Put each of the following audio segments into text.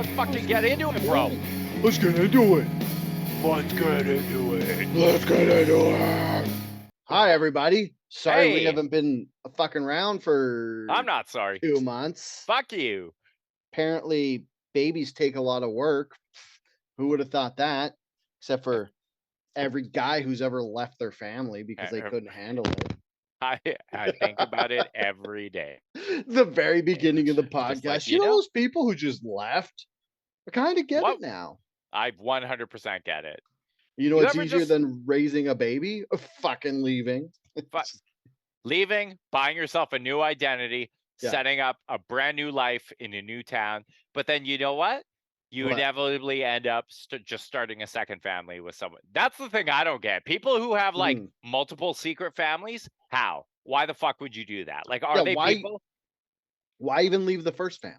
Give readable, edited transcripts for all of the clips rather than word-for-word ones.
Let's fucking get into it, bro. Let's get into it. Let's get into it. Let's get into it. Hi, everybody. Sorry we Hey. haven't been fucking around for I'm not sorry. 2 months. Fuck you. Apparently, babies take a lot of work. Who would have thought that? Except for every guy who's ever left their family because they couldn't handle it. I think about it every day. The very beginning of the podcast. like, you know those people who just left? I kind of get What? it now. I 100% get it. You know You what's ever easier just- than raising a baby? Fucking leaving. Leaving, buying yourself a new identity, Yeah. setting up a brand new life in a new town. But then you know what? You What? inevitably end up just starting a second family with someone. That's the thing I don't get. People who have like multiple secret families, how? Why the fuck would you do that? Like, are they people? Why even leave the first family?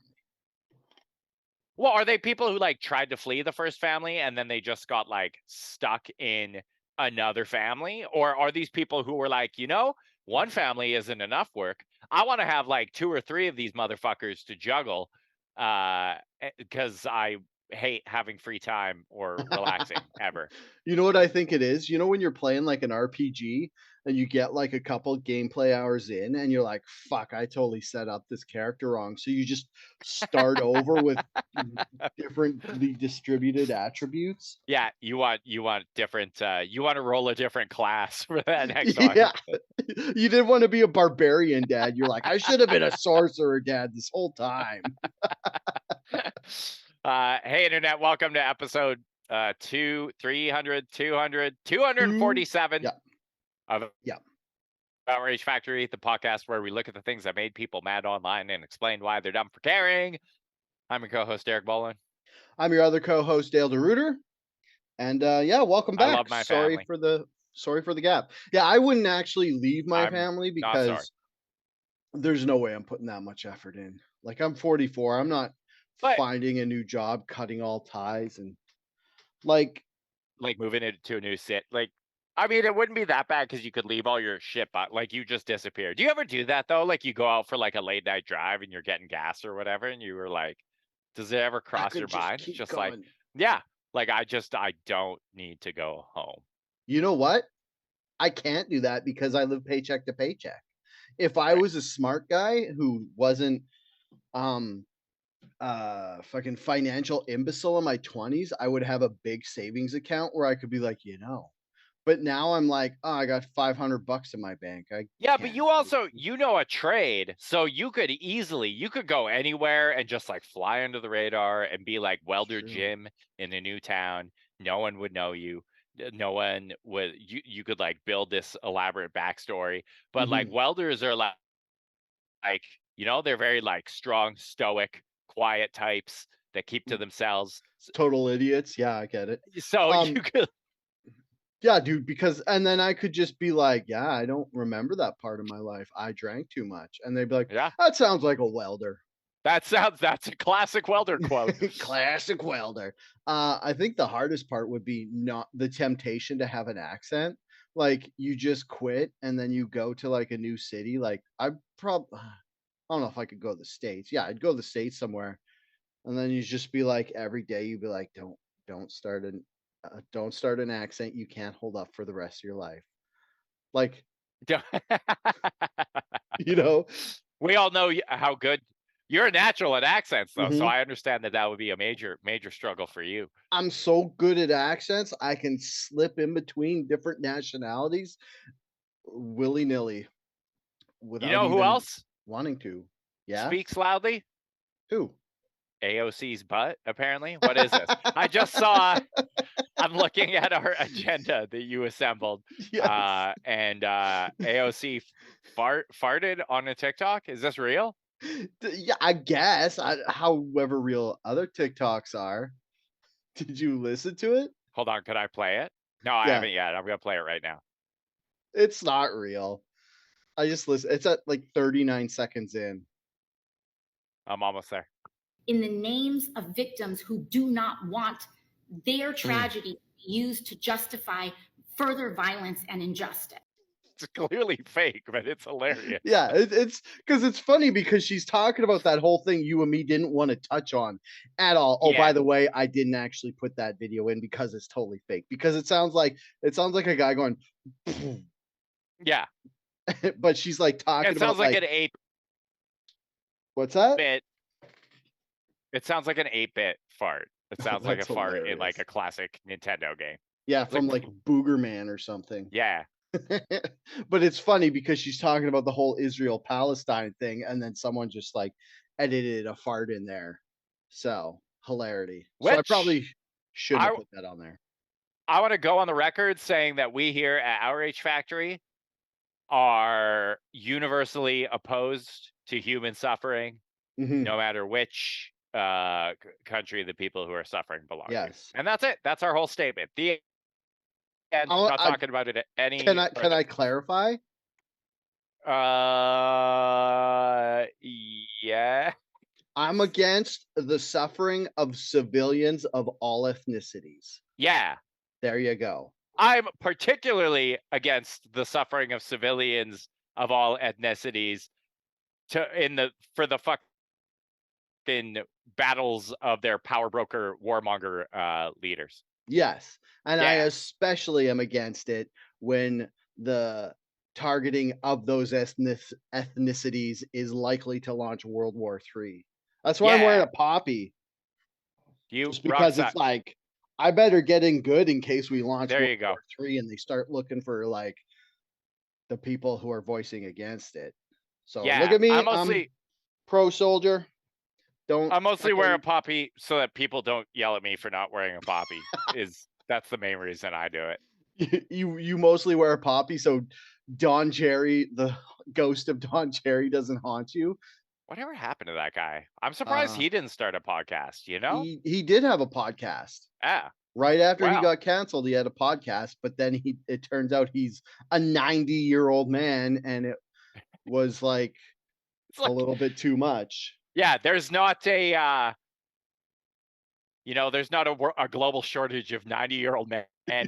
Well, are they people who like tried to flee the first family and then they just got like stuck in another family? Or are these people who were like, you know, one family isn't enough work. I want to have like 2 or 3 of these motherfuckers to juggle because I hate having free time or relaxing ever. You know what I think it is? You know when you're playing like an RPG and you get like a couple gameplay hours in and you're like, fuck, I totally set up this character wrong. So you just start over with differently distributed attributes. Yeah, you want different you want to roll a different class for that next one. Yeah. You didn't want to be a barbarian, Dad. You're like, I should have been a sorcerer, Dad, this whole time. Hey internet, welcome to episode 247 of Outrage Factory, the podcast where we look at the things that made people mad online and explain why they're dumb for caring. I'm your co-host Eric Bolin. I'm your other co-host Dale DeRuiter. And welcome back. I love my family. Sorry for the gap. Yeah, I wouldn't actually leave my family because there's no way I'm putting that much effort in. Like, I'm 44. I'm not finding a new job, cutting all ties, and like moving into a new city. Like, I mean, it wouldn't be that bad because you could leave all your shit, but like you just disappeared. Do you ever do that though? Like you go out for like a late night drive and you're getting gas or whatever, and you were like, does it ever cross your mind? Just going. Like, yeah, like I don't need to go home. You know what? I can't do that because I live paycheck to paycheck. If I was a smart guy who wasn't fucking financial imbecile in my 20s, I would have a big savings account where I could be like, but now I'm like, oh, I got $500 in my bank. But you also, a trade, so you could go anywhere and just like fly under the radar and be like welder Jim in a new town. No one would know you. No one would. You could like build this elaborate backstory, but like welders are like they're very like strong, stoic, quiet types that keep to themselves. Total idiots. Yeah, I get it. So you could. Yeah, dude, because and then I could just be like, yeah, I don't remember that part of my life. I drank too much. And they'd be like, yeah, that sounds like a welder. That's a classic welder quote. Classic welder. I think the hardest part would be not the temptation to have an accent. Like you just quit and then you go to like a new city. Like I don't know if I could go to the States. Yeah, I'd go to the States somewhere. And then you just be like, every day you'd be like, don't start an accent you can't hold up for the rest of your life. Like, we all know how good you're a natural at accents, though. So I understand that would be a major struggle for you. I'm so good at accents. I can slip in between different nationalities willy-nilly. You know who else? Wanting to. Yeah. Speaks loudly? Who? AOC's butt, apparently. What is this? I just saw. I'm looking at our agenda that you assembled. Yes. And AOC farted on a TikTok. Is this real? Yeah, I guess. However real other TikToks are. Did you listen to it? Hold on. Could I play it? No, I haven't yet. I'm going to play it right now. It's not real. I just listened. It's at like 39 seconds in. I'm almost there. In the names of victims who do not want their tragedy used to justify further violence and injustice. It's clearly fake, but it's hilarious. Yeah, it's because it's funny because she's talking about that whole thing you and me didn't want to touch on at all. Oh, by Yeah. the way, I didn't actually put that video in because it's totally fake. Because it sounds like a guy going, Yeah. but she's like talking It about sounds like like an 8 what's that? bit. It sounds like an 8-bit fart. It sounds like a That's fart in like hilarious. a classic Nintendo game. Yeah, It's from like Booger Man or something. yeah. But it's funny because she's talking about the whole Israel Palestine thing, and then someone just like edited a fart in there. So hilarity. So I Which probably shouldn't have I put that on there. I want to go on the record saying that we here at Outrage Factory are universally opposed to human suffering, Mhm. no matter which country the people who are suffering belong Yes. to. And that's it. That's our whole statement. The end. Not I talking about it any can I further. clarify? Yeah. I'm against the suffering of civilians of all ethnicities. Yeah. There you go. I'm particularly against the suffering of civilians of all ethnicities for the fucking battles of their power broker warmonger leaders. Yes. And I Yeah. especially am against it when the targeting of those ethnicities is likely to launch World War III. That's why I'm wearing Yeah. a poppy. You Just rock because it's that. like, I better get in good in case we launch There World you go. War III and they start looking for like the people who are voicing against it. So look Yeah. at me, I'm I'm mostly pro soldier. Don't wear a fucking poppy so that people don't yell at me for not wearing a poppy. That's the main reason I do it. you mostly wear a poppy, so Don Cherry, the ghost of Don Cherry, doesn't haunt you. Whatever happened to that guy? I'm surprised Uh, he didn't start a podcast, you know? he did have a podcast. Ah, Right after he wow. got canceled, he had a podcast, but then it turns out he's a 90-year-old man, and it was like It's a like, little bit too much. yeah, there's not a there's not a global shortage of 90-year-old man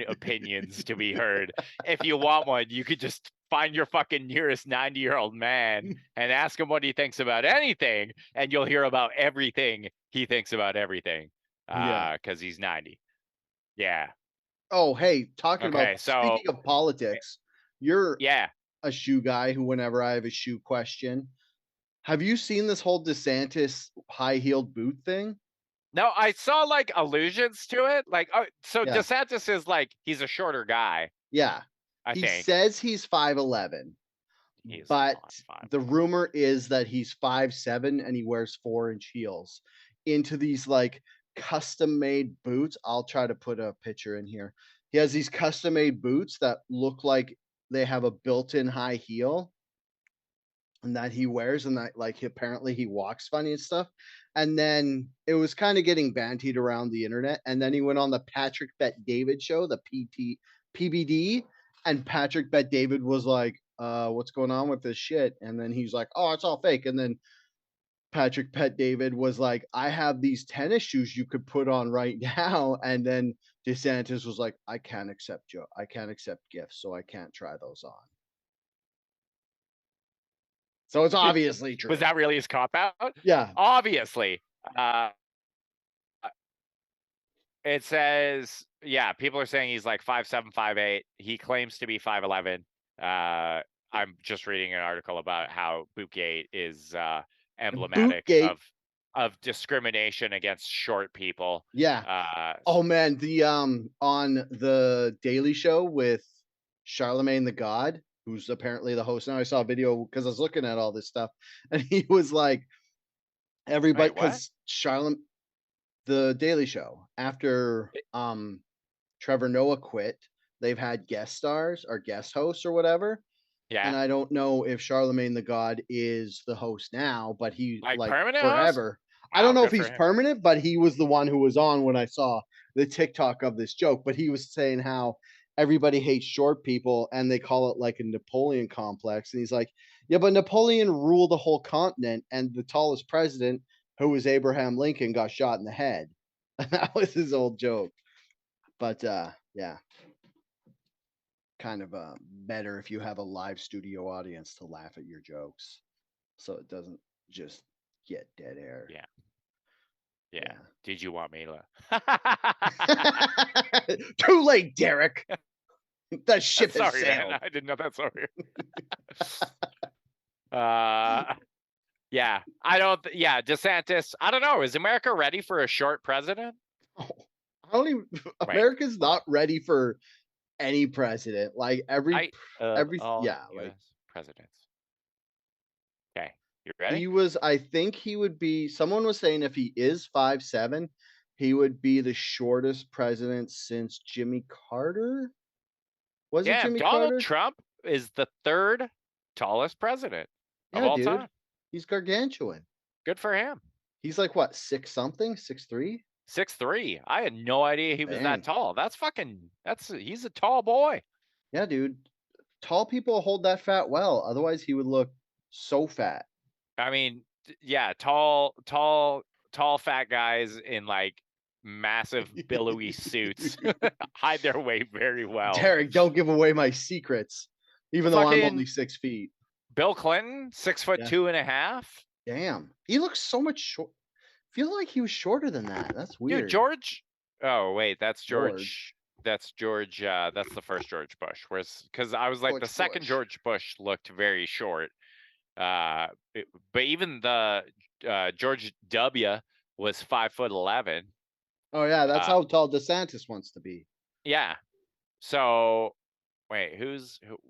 opinions to be heard. If you want one, you could just find your fucking nearest 90-year-old man and ask him what he thinks about anything, and you'll hear about everything he thinks about everything. Yeah. Because he's 90. Yeah. Oh, hey, Okay, so speaking of politics, you're yeah. a shoe guy who whenever I have a shoe question, have you seen this whole DeSantis high-heeled boot thing? No, I saw like allusions to it. Like, oh, so Yeah. DeSantis is like he's a shorter guy. Yeah. I He think says he's 5'11", he's but not fine. the rumor is that he's 5'7" and he wears 4-inch heels into these like custom-made boots. I'll try to put a picture in here. He has these custom-made boots that look like they have a built-in high heel and that he wears and that like apparently he walks funny and stuff. And then it was kind of getting bantied around the internet. And then he went on the Patrick Bet David show, the PBD, and Patrick Bet David was like, what's going on with this shit? And then he's like, oh, it's all fake. And then Patrick Bet David was like, I have these tennis shoes you could put on right now. And then DeSantis was like, I can't accept gifts, so I can't try those on. So it's obviously true. Was that really his cop out? Yeah. Obviously. It says, yeah, people are saying he's like 5'7", 5'8". He claims to be 5'11". I'm just reading an article about how Bootgate is emblematic Bootgate. of discrimination against short people. Yeah. Oh man, the on the Daily Show with Charlemagne the God, who's apparently the host now. I saw a video because I was looking at all this stuff, and he was like, everybody, Wait, what? because Charlemagne, the Daily Show, after Trevor Noah quit, they've had guest stars or guest hosts or whatever. And Yeah. I don't know if Charlemagne the God is the host now, but he Like like permanent host? forever. I Wow, don't know if good for he's him. permanent, but he was the one who was on when I saw the TikTok of this joke. But he was saying how everybody hates short people and they call it like a Napoleon complex. And he's like, yeah, but Napoleon ruled the whole continent and the tallest president, who was Abraham Lincoln, got shot in the head. And that was his old joke. But yeah. kind of better if you have a live studio audience to laugh at your jokes, so it doesn't just get dead air. Yeah. Yeah. Did you want me to? Too late, Derek. That ship has Sorry, sailed. man. I didn't know that. Sorry. Yeah. I don't. Yeah, DeSantis. I don't know. Is America ready for a short president? Oh, I don't even. America's not ready for any president. Like every yeah, like presidents. Okay, you ready? he was. I think he would be. Someone was saying if he is 5'7", he would be the shortest president since Jimmy Carter. Was it Jimmy Donald Carter? Trump is the third tallest president of all time. He's gargantuan. Good for him. He's like what, 6'something", 6'3"? 6'3". I had no idea he was that tall. He's a tall boy. Yeah, dude. Tall people hold that fat well. Otherwise, he would look so fat. I mean, yeah, tall fat guys in like massive billowy suits hide their weight very well. Derek, don't give away my secrets. Even though I'm only 6 feet. Bill Clinton, 6'2.5". Damn, he looks so much short. Feel like he was shorter than that. That's weird. Dude, George. Oh wait, that's George. That's George. That's the first George Bush. Because I was like the second George Bush looked very short. But even the George W was 5'11". Oh yeah, that's how tall DeSantis wants to be. Yeah. So wait,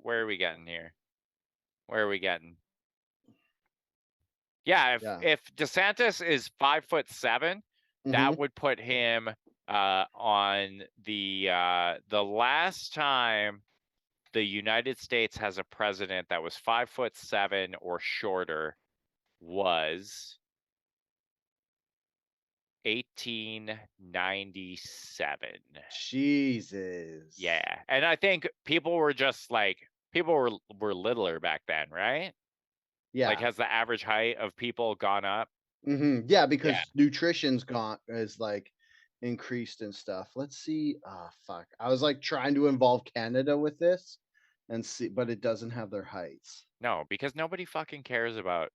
where are we getting here? Where are we getting? Yeah, if DeSantis is 5'7", that would put him on the last time the United States has a president that was 5'7" or shorter was 1897. Jesus. Yeah, and I think people were littler back then, right? Yeah. Like, has the average height of people gone up? Yeah, because nutrition's is like increased and stuff. Let's see. Fuck. I was like trying to involve Canada with this and see, but it doesn't have their heights. No, because nobody fucking cares about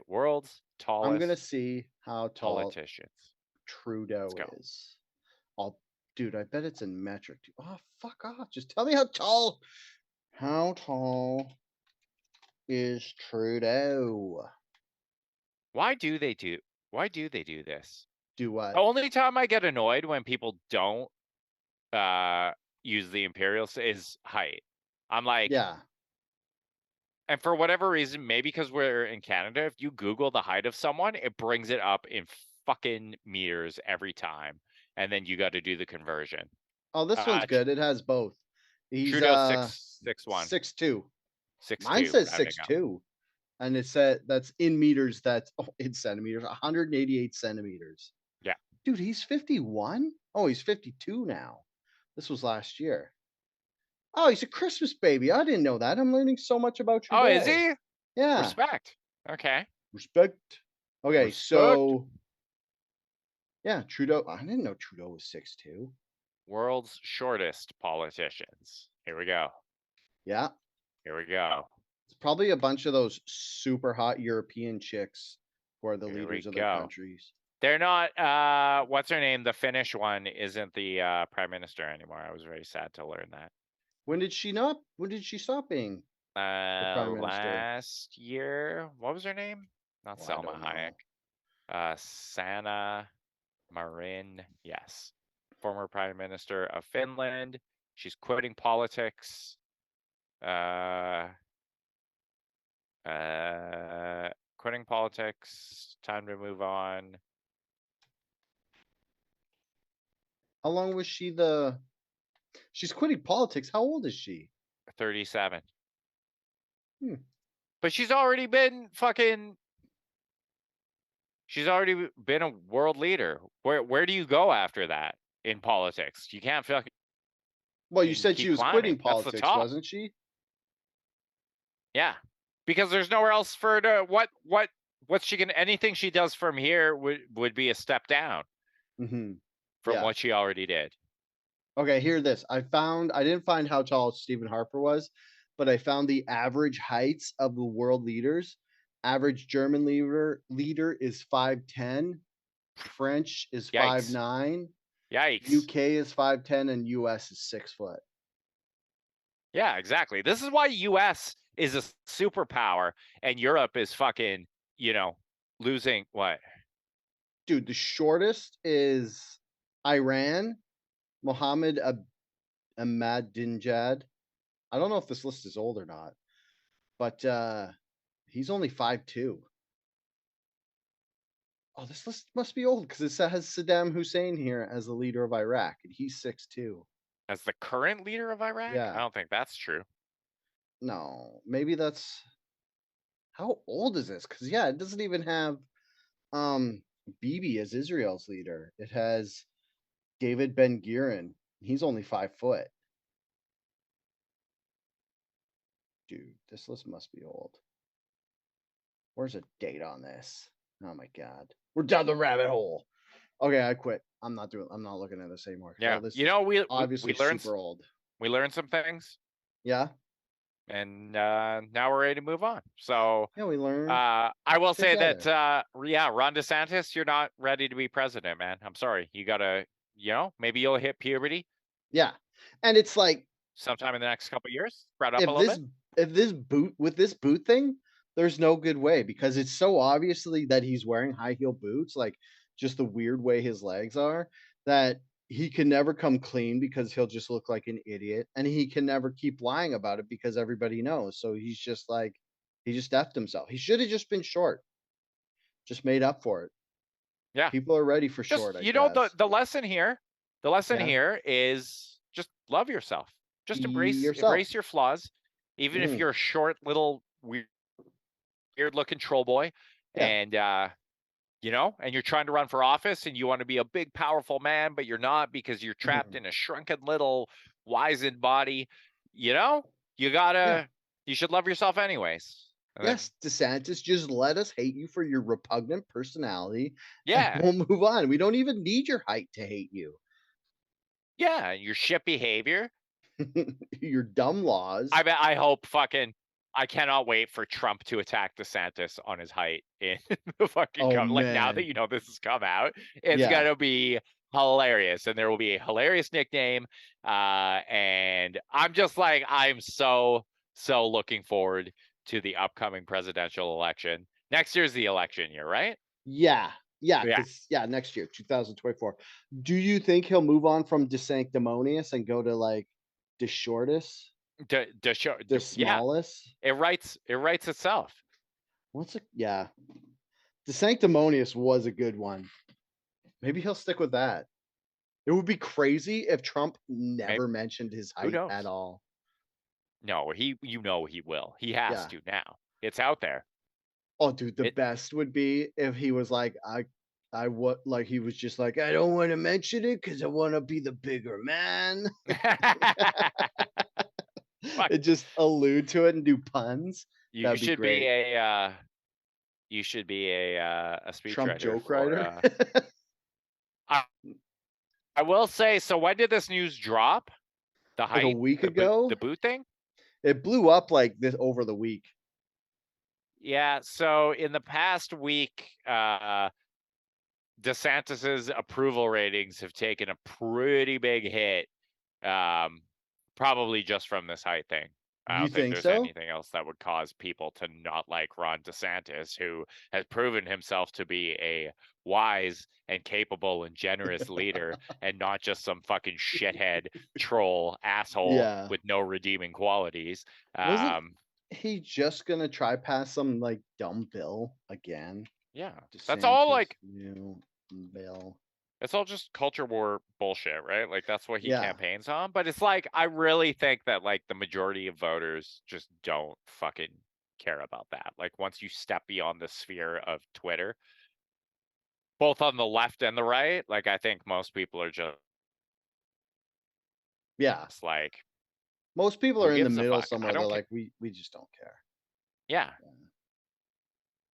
world's tallest. I'm gonna see how tall politicians Trudeau is. Dude, I bet it's in metric. Oh, fuck off. Just tell me how tall. How tall is Trudeau? Why do they do this? Do what? The only time I get annoyed when people don't use the imperial is height. I'm like, yeah. And for whatever reason, maybe because we're in Canada, if you Google the height of someone, it brings it up in fucking meters every time, and then you got to do the conversion. Oh, this one's good. It has both. He's Trudeau's 6'1", 6'2". 6'2". Mine says 6'2", and it said that's in meters. That's in centimeters. 188 centimeters. Yeah, dude, he's 51. Oh, he's 52 now. This was last year. Oh, he's a Christmas baby. I didn't know that. I'm learning so much about Trudeau. Oh, is he? Yeah. Respect. Okay. Respect. Okay, so yeah, Trudeau. I didn't know Trudeau was 6'2". World's shortest politicians. Here we go. Yeah. Here we go. It's probably a bunch of those super hot European chicks who are the leaders of their countries. They're not. What's her name? The Finnish one isn't the prime minister anymore. I was very sad to learn that. When did she stop being the prime minister? Last year. What was her name? Not Selma Hayek. Sanna Marin. Yes. Former prime minister of Finland. She's quitting politics. Quitting politics. Time to move on. How long was she She's quitting politics. How old is she? 37. But she's already been She's already been a world leader. Where do you go after that in politics? You can't fucking. Well, you said she was quitting politics, wasn't she? Yeah, because there's nowhere else for her to. What's she gonna? Anything she does from here would be a step down from what she already did. Okay, hear this. I didn't find how tall Stephen Harper was, but I found the average heights of the world leaders. Average German leader is 5'10", French is Yikes. 5'9", Yikes. UK is 5'10", and US is 6 foot. Yeah, exactly. This is why US is a superpower and Europe is fucking, losing what? Dude, the shortest is Iran, Mohammed Ahmadinejad. I don't know if this list is old or not, but he's only 5'2". Oh, this list must be old because it has Saddam Hussein here as the leader of Iraq, and he's 6'2". As the current leader of Iraq? I Yeah. don't think that's true. No, maybe that's how old is this? Because yeah, it doesn't even have um Bibi as Israel's leader. It has David Ben Gurion. He's only 5 foot. Dude, this list must be old. Where's a date on this? Oh my god. We're down the rabbit hole. Okay, I quit. I'm not looking at this anymore. Yeah. This we obviously learned super old. we learned some things Yeah. and now we're ready to move on. So Yeah, we learned. I will say together. that Ron DeSantis, you're not ready to be president, man. I'm sorry. You gotta, maybe you'll hit puberty Yeah. And it's like sometime in the next couple of years. Spread up a if little this bit. if this boot thing, there's no good way because it's so obviously that he's wearing high heel boots, like just the weird way his legs are, that he can never come clean because he'll just look like an idiot, and he can never keep lying about it because everybody knows. So he's just like he just effed himself. He should have just been short, just made up for it. Yeah. People are ready for Just short, I guess. the lesson here, Yeah. is just love yourself. Just Be embrace yourself. your flaws, even if Mhm. you're a short little weird looking troll boy, Yeah. and and you're trying to run for office and you want to be a big powerful man, but you're not because you're trapped Mhm. in a shrunken little wizened body. You Yeah. gotta you should love yourself anyways. And then Yes, DeSantis, just let us hate you for your repugnant personality, and yeah, we'll move on. We don't even need your height to hate you. yeah, your shit behavior. Your dumb laws. I hope fucking I cannot wait for Trump to attack DeSantis on his height in the fucking Oh, like now that man. this has come out, it's Yeah. gonna be hilarious, and there will be a hilarious nickname. And I'm just like I'm so looking forward to the upcoming presidential election. Next year's the election year, right? Yeah. Yeah, Yeah. because next year, 2024. Do you think he'll move on from DeSanctimonious and go to, like, DeShortus? The Yeah, smallest? it writes itself. What's a yeah. DeSanctimonious was a good one. Maybe he'll stick with that. It would be crazy if Trump Maybe, never mentioned his who height at knows? all. No, he he will. He has Yeah. to now. It's out there. Oh, dude, the It best would be if he was like, I what like he was just like, I don't want to mention it because I want to be the bigger man. Fuck. And just allude to it and do puns. You That'd be should be great. a a Trump speechwriter joke for writer. I, I will say, so when did this news drop? The Like a height, week ago, the boot thing? it blew up like this over the week. Yeah, so in the past week, DeSantis's approval ratings have taken a pretty big hit. Probably just from this height thing. I You don't think think there's so? anything else that would cause people to not like Ron DeSantis, who has proven himself to be a wise and capable and generous leader and not just some fucking shithead troll asshole Yeah. with no redeeming qualities. Wasn't he just gonna try pass some like dumb bill again? Yeah, that's all DeSantis like new bill. it's all just culture war bullshit, right? Like that's what he Yeah. campaigns on. But it's like I really think that like the majority of voters just don't fucking care about that. Like once you step beyond the sphere of Twitter, both on the left and the right, like I think most people are just Yeah. like, Most people who are in the gives a middle fuck? I somewhere. They're don't care. like, we just don't care. Yeah. Yeah.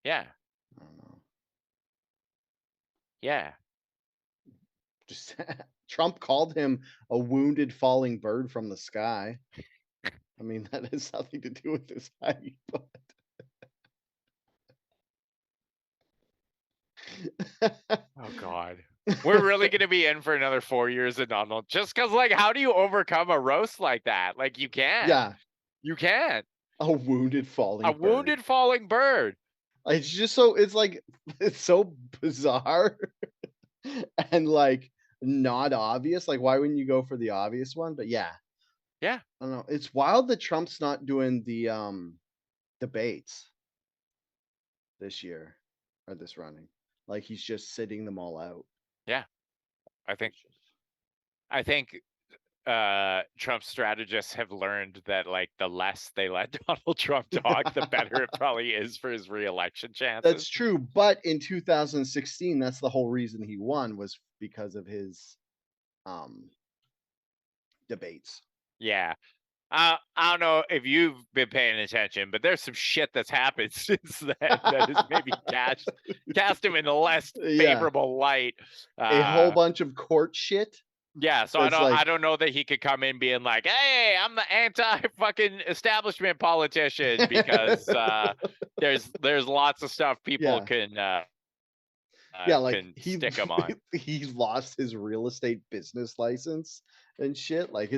Yeah. I don't know. Yeah. Just Trump called him a wounded falling bird from the sky. I mean, that has nothing to do with his height, Oh God. We're really gonna be in for another 4 years of Donald, just because, like, how do you overcome a roast like that? Like, you can't. Yeah, You can't. a wounded falling A bird. wounded falling bird. It's just so it's so bizarre and like not obvious. Like, why wouldn't you go for the obvious one? But yeah, Yeah. I don't know. It's wild that Trump's not doing the debates this year or this running. Like, he's just sitting them all out. Yeah. I think Trump's strategists have learned that, like, the less they let Donald Trump talk, the better it probably is for his reelection chances. That's true, but in 2016, that's the whole reason he won, was because of his debates. Yeah. I don't know if you've been paying attention, but there's some shit that's happened since then that has maybe cast him in a less favorable light. A whole bunch of court shit. Yeah, so I don't know that he could come in being like, "Hey, I'm the anti-fucking establishment politician," because there's lots of stuff people can stick him on. He lost his real estate business license and shit. Like,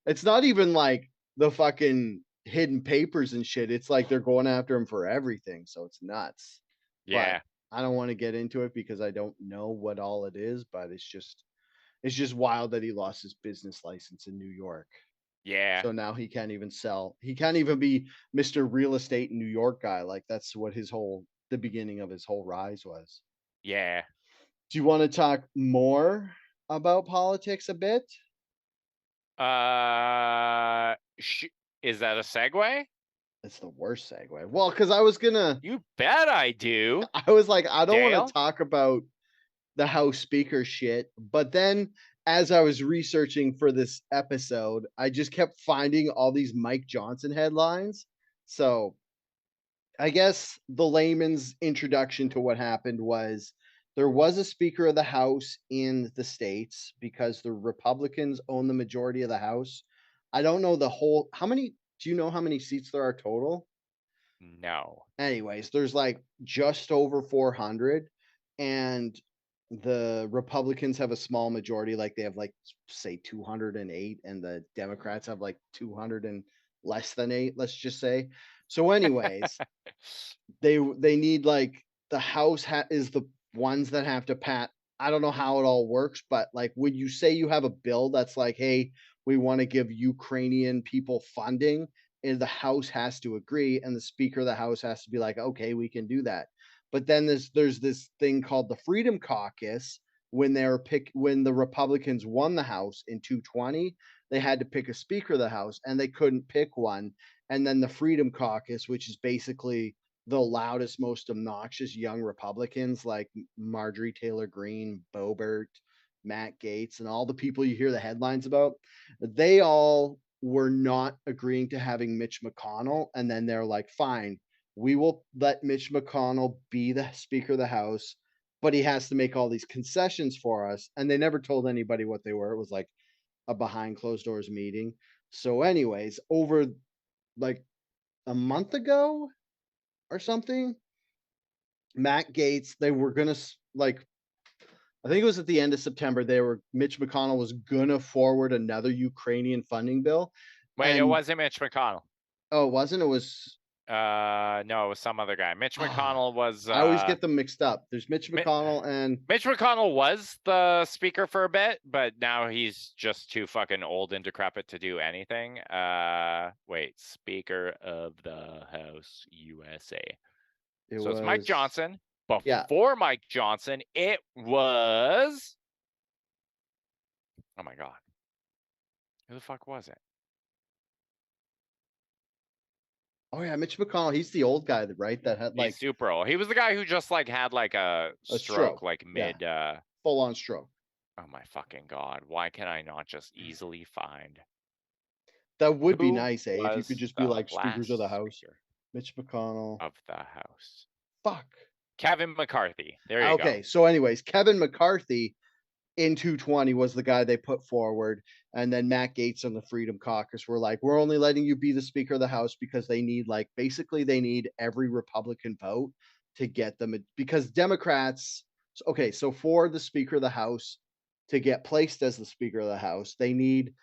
it's not even like the fucking hidden papers and shit. It's like they're going after him for everything. So it's nuts. Yeah. But I don't want to get into it because I don't know what all it is, but it's just wild that he lost his business license in New York. Yeah. So now he can't even sell. He can't even be Mr. Real Estate in New York guy. Like, that's what the beginning of his whole rise was. Yeah. Do you want to talk more about politics a bit? Is that a segue? It's the worst segue. Well, because I was gonna. You bet I do. I was like, I don't want to talk about the House Speaker shit, but then as I was researching for this episode, I just kept finding all these Mike Johnson headlines. So I guess the layman's introduction to what happened was there was a Speaker of the House in the States because the Republicans own the majority of the House. I don't know do you know how many seats there are total? No. Anyways, there's like just over 400, and the Republicans have a small majority. Like, they have, like, say 208, and the Democrats have like 200 and less than 8, let's just say. So anyways, they need, like, the House is the ones that have to pat. I don't know how it all works, but like, when you say you have a bill that's like, hey, we want to give Ukrainian people funding, and the House has to agree, and the Speaker of the House has to be like, okay, we can do that. But then there's this thing called the Freedom Caucus. When the Republicans won the House in 2020, they had to pick a Speaker of the House, and they couldn't pick one. And then the Freedom Caucus, which is basically the loudest, most obnoxious young Republicans like Marjorie Taylor Greene, Boebert, Matt Gaetz, and all the people you hear the headlines about, they all were not agreeing to having Mitch McConnell. And then they're like, fine, we will let Mitch McConnell be the Speaker of the House, but he has to make all these concessions for us. And they never told anybody what they were. It was like a behind closed doors meeting. So anyways, over like a month ago or something, Matt Gaetz, they were gonna, like, I think it was at the end of September, Mitch McConnell was gonna forward another Ukrainian funding bill. Wait, it wasn't Mitch McConnell. Oh, it wasn't? It was no, it was some other guy. Mitch McConnell was I always get them mixed up. There's Mitch McConnell and Mitch McConnell was the speaker for a bit, but now he's just too fucking old and decrepit to do anything. Wait, Speaker of the House USA. It's Mike Johnson. Before Mike Johnson, it was, oh my God, who the fuck was it? Oh yeah, Mitch McConnell. He's the old guy, right? That had like, he's super old. He was the guy who just like had like a stroke, like mid full on stroke. Oh my fucking God! Why can I not just easily find? That would be nice, eh? If you could just be like Speakers of the House. Mitch McConnell of the House. Fuck. Kevin McCarthy. There you go. Okay, so anyways, Kevin McCarthy in 220 was the guy they put forward. And then Matt Gaetz and the Freedom Caucus were like, we're only letting you be the Speaker of the House because they need, like, basically they need every Republican vote to get them, because Democrats, okay, so for the Speaker of the House to get placed as the Speaker of the House, they need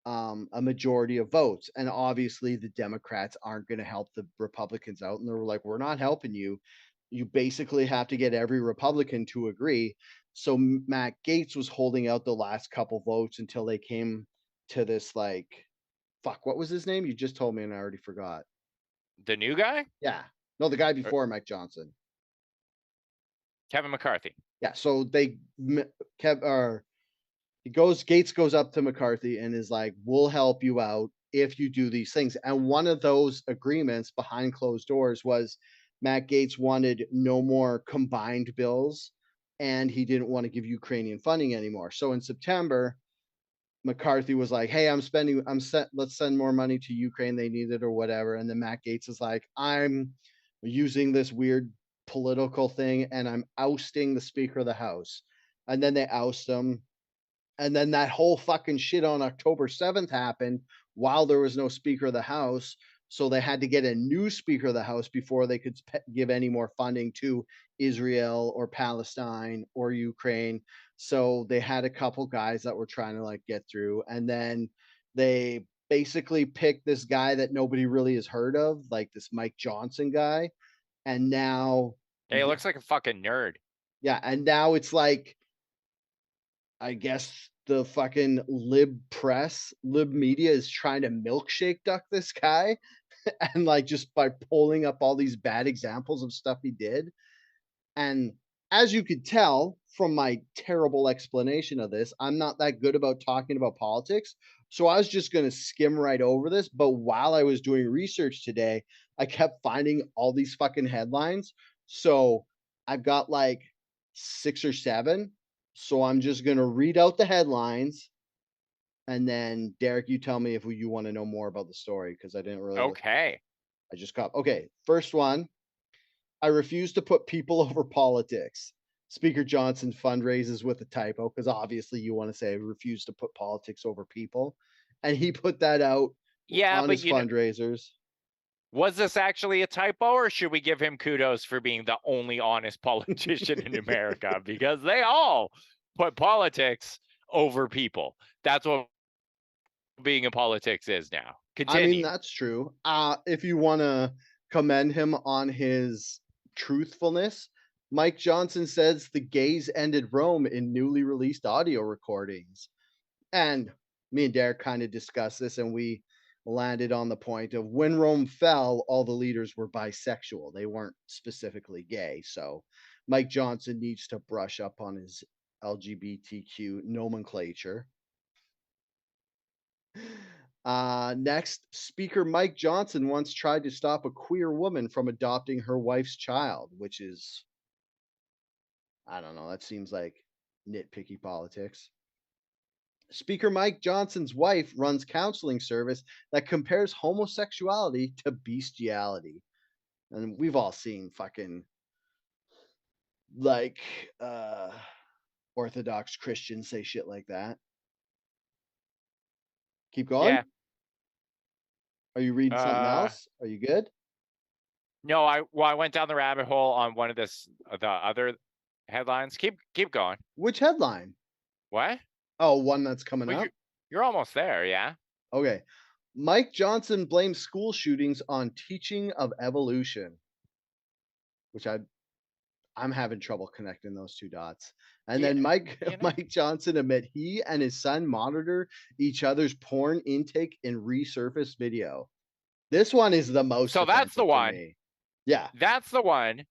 a majority of votes. And obviously, the Democrats aren't going to help the Republicans out. And they were like, we're not helping you. You basically have to get every Republican to agree. So Matt Gaetz was holding out the last couple votes until they came to this, like, fuck, what was his name? You just told me and I already forgot. The new guy? Yeah. No, the guy before Mike Johnson. Kevin McCarthy. Yeah. So Gaetz goes up to McCarthy and is like, we'll help you out if you do these things. And one of those agreements behind closed doors was Matt Gaetz wanted no more combined bills, and he didn't want to give Ukrainian funding anymore. So in September, McCarthy was like, hey, let's send more money to Ukraine. They need it or whatever. And then Matt Gaetz is like, I'm using this weird political thing and I'm ousting the Speaker of the House. And then they oust him. And then that whole fucking shit on October 7th happened while there was no Speaker of the House. So they had to get a new Speaker of the House before they could give any more funding to Israel or Palestine or Ukraine. So they had a couple guys that were trying to, like, get through. And then they basically picked this guy that nobody really has heard of, like this Mike Johnson guy. And now, Hey, it looks like a fucking nerd. yeah. And now it's like, I guess the fucking lib media is trying to milkshake duck this guy and, like, just by pulling up all these bad examples of stuff he did. And as you could tell from my terrible explanation of this, I'm not that good about talking about politics. So I was just going to skim right over this. But while I was doing research today, I kept finding all these fucking headlines. So I've got like 6 or 7. So I'm just going to read out the headlines. And then, Derek, you tell me if you want to know more about the story, because I didn't really. Okay. I just got. Okay. First one. I refuse to put people over politics. Speaker Johnson fundraises with a typo, because obviously you want to say refuse to put politics over people. And he put that out on his fundraisers. Was this actually a typo, or should we give him kudos for being the only honest politician in America? Because they all put politics over people. That's what being in politics is now. Continue. I mean, that's true. If you want to commend him on his truthfulness, Mike Johnson says the gays ended Rome in newly released audio recordings. And me and Derek kind of discussed this, and we landed on the point of when Rome fell, all the leaders were bisexual. They weren't specifically gay. So Mike Johnson needs to brush up on his LGBTQ nomenclature. Next, Speaker Mike Johnson once tried to stop a queer woman from adopting her wife's child, which is, I don't know, that seems like nitpicky politics. Speaker Mike Johnson's wife runs counseling service that compares homosexuality to bestiality. And we've all seen fucking, like, Orthodox Christians say shit like that. Keep going. Yeah. Are you reading something else? Are you good? No, I went down the rabbit hole on one of the other headlines. Keep going. Which headline? What? Oh, one that's coming up. You're almost there, yeah. Okay. Mike Johnson blames school shootings on teaching of evolution, which I'm having trouble connecting those two dots. And then Mike Johnson admit he and his son monitor each other's porn intake in resurfaced video. This one is the most. So that's the one. Yeah. That's the one.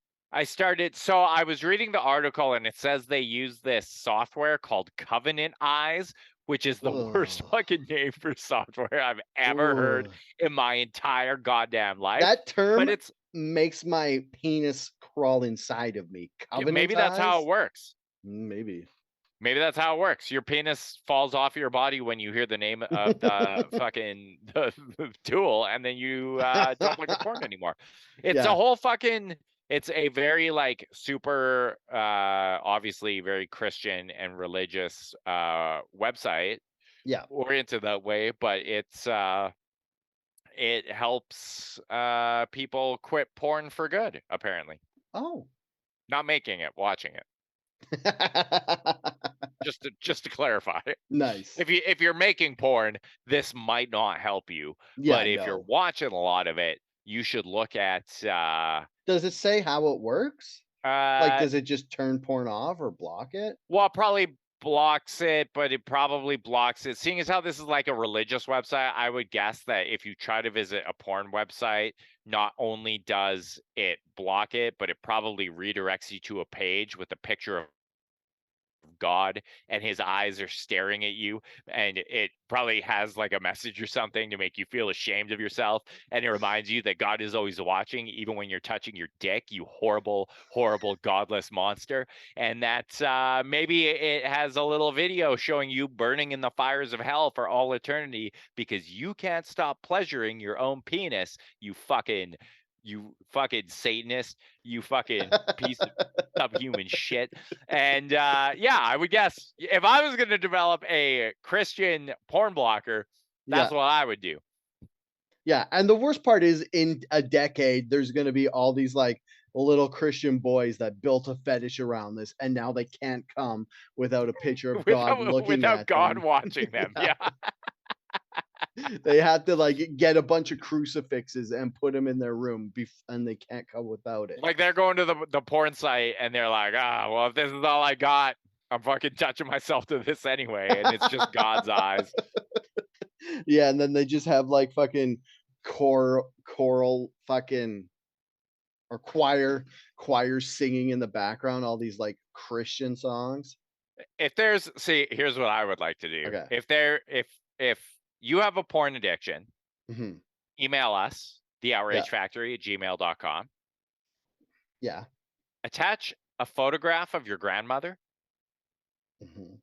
So I was reading the article, and it says they use this software called Covenant Eyes, which is the worst fucking name for software I've ever heard in my entire goddamn life. That term makes my penis crawl inside of me. Maybe that's how it works. Maybe that's how it works. Your penis falls off your body when you hear the name of the fucking the tool, and then you don't look at porn anymore. It's a whole fucking It's a very like super obviously very Christian and religious website Yeah. oriented that way, but it helps people quit porn for good, apparently. Oh. Not making it, watching it. Just to clarify. Nice. If you're making porn, this might not help you. Yeah, But if you're no. watching a lot of it, you should look at Does it say how it works? Like, uh does it just turn porn off or block it? well, it probably blocks it, but it probably blocks it. Seeing as how this is like a religious website, I would guess that if you try to visit a porn website, not only does it block it, but it probably redirects you to a page with a picture of God and his eyes are staring at you, and it probably has like a message or something to make you feel ashamed of yourself, and it reminds you that God is always watching even when you're touching your dick, you horrible godless monster. And that maybe it has a little video showing you burning in the fires of hell for all eternity because you can't stop pleasuring your own penis, you fucking Satanist, you fucking piece of subhuman shit. And yeah, I would guess if I was going to develop a Christian porn blocker, that's Yeah. what I would do. Yeah, and the worst part is in a decade, there's gonna be all these, like, little Christian boys that built a fetish around this, and now they can't come without a picture of God looking without at God them. watching them. Yeah. Yeah. They have to, like, get a bunch of crucifixes and put them in their room and they can't come without it. Like they're going to the porn site and they're like, well, if this is all I got, I'm fucking touching myself to this anyway. And it's just God's eyes. Yeah, and then they just have, like, fucking choral fucking or choirs singing in the background, all these, like, Christian songs. Here's what I would like to do. Okay. If you have a porn addiction, Mhm. email us, Yeah. theoutragefactory@gmail.com. Yeah. Attach a photograph of your grandmother. Mhm.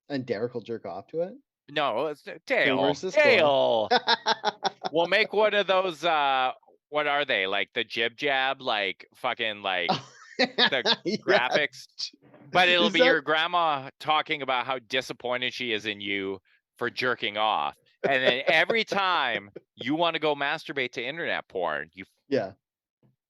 And Derek will jerk off to it? No, it's King Dale. versus toy. Dale. We'll make one of those. What are they like? The jib jab, like fucking like the Yeah. graphics. But it'll Is be that your grandma talking about how disappointed she is in you for jerking off, and then every time you want to go masturbate to internet porn, you Yeah.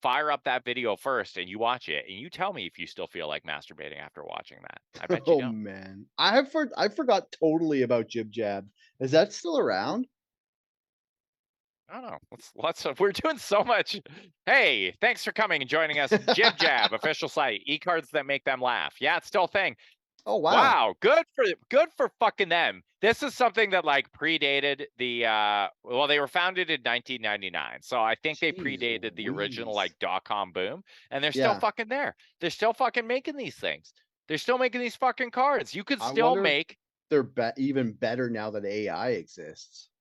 fire up that video first and you watch it, and you tell me if you still feel like masturbating after watching that. I bet you Oh, don't. man. I forgot totally about Jib Jab. Is that still around? I don't know. We're doing so much. Hey, thanks for coming and joining us. Jib Jab, official site, e-cards that make them laugh. Yeah, it's still a thing. Oh, wow. Wow, good for fucking them. This is something that like predated the well, they were founded in 1999. So I think they Jeez predated the original Louise. like .com boom, and they're still Yeah. fucking there. They're still fucking making these things. They're still making these fucking cards. You could I still wonder if make they're even better now that AI exists.